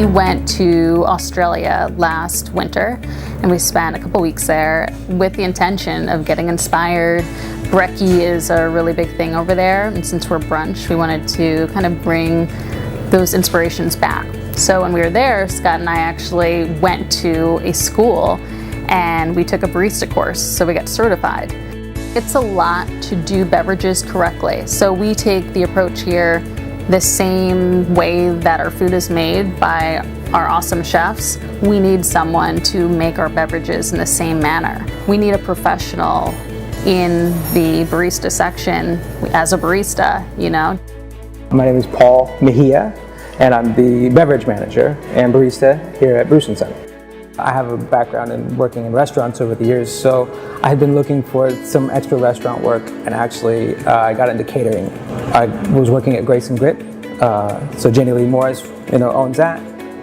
went to Australia last winter and we spent a couple weeks there with the intention of getting inspired. Brekkie is a really big thing over there, and since we're brunch, we wanted to kind of bring those inspirations back. So when we were there, Scott and I actually went to a school and we took a barista course, so we got certified. It's a lot to do beverages correctly, so we take the approach here the same way that our food is made by our awesome chefs. We need someone to make our beverages in the same manner. We need a professional in the barista section as a barista, you know. My name is Paul Mejia, and I'm the beverage manager and barista here at Brewston Center. I have a background in working in restaurants over the years, so I had been looking for some extra restaurant work, and actually I got into catering. I was working at Grace and Grit, so Jenny Lee Morris, owns that.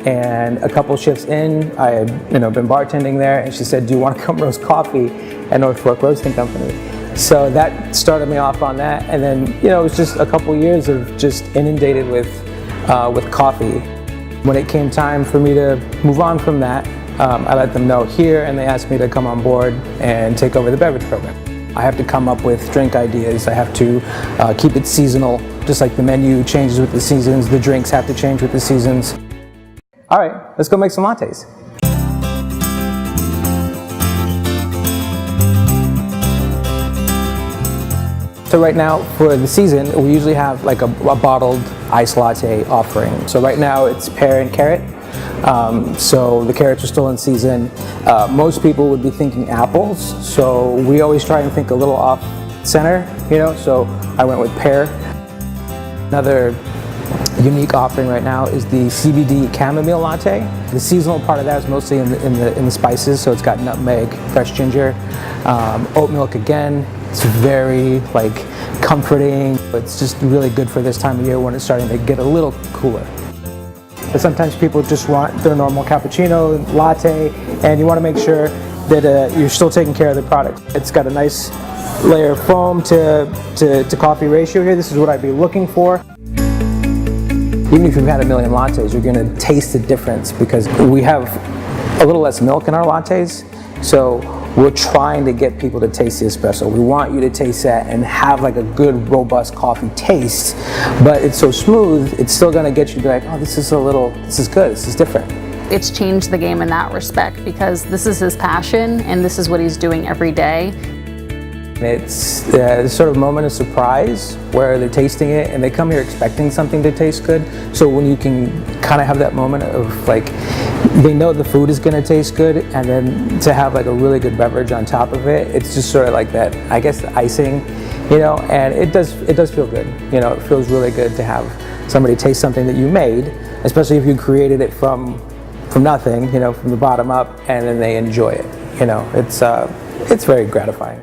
And a couple shifts in, I had been bartending there, and she said, "Do you want to come roast coffee at Northforker Roasting Company?" So that started me off on that, and then it was just a couple years of just inundated with coffee. When it came time for me to move on from that, I let them know here, and they asked me to come on board and take over the beverage program. I have to come up with drink ideas. I have to keep it seasonal, just like the menu changes with the seasons, the drinks have to change with the seasons. All right, let's go make some lattes. So right now, for the season, we usually have like a bottled iced latte offering. So right now it's pear and carrot. So the carrots are still in season. Most people would be thinking apples, so we always try and think a little off center, so I went with pear. Another unique offering right now is the CBD chamomile latte. The seasonal part of that is mostly in the spices, so it's got nutmeg, fresh ginger, oat milk again. It's very comforting. It's just really good for this time of year when it's starting to get a little cooler. But sometimes people just want their normal cappuccino, latte, and you want to make sure that you're still taking care of the product. It's got a nice layer of foam to coffee ratio here. This is what I'd be looking for. Even if you've had a million lattes, you're going to taste the difference because we have a little less milk in our lattes. So we're trying to get people to taste the espresso. We want you to taste that and have a good, robust coffee taste, but it's so smooth, it's still gonna get you to be like, oh, this is good, this is different. It's changed the game in that respect because this is his passion and this is what he's doing every day. It's this sort of moment of surprise where they're tasting it and they come here expecting something to taste good. So when you can kind of have that moment of they know the food is going to taste good, and then to have a really good beverage on top of it, it's just sort of like that, I guess, the icing, and it does feel good. It feels really good to have somebody taste something that you made, especially if you created it from nothing, from the bottom up, and then they enjoy it. It's very gratifying.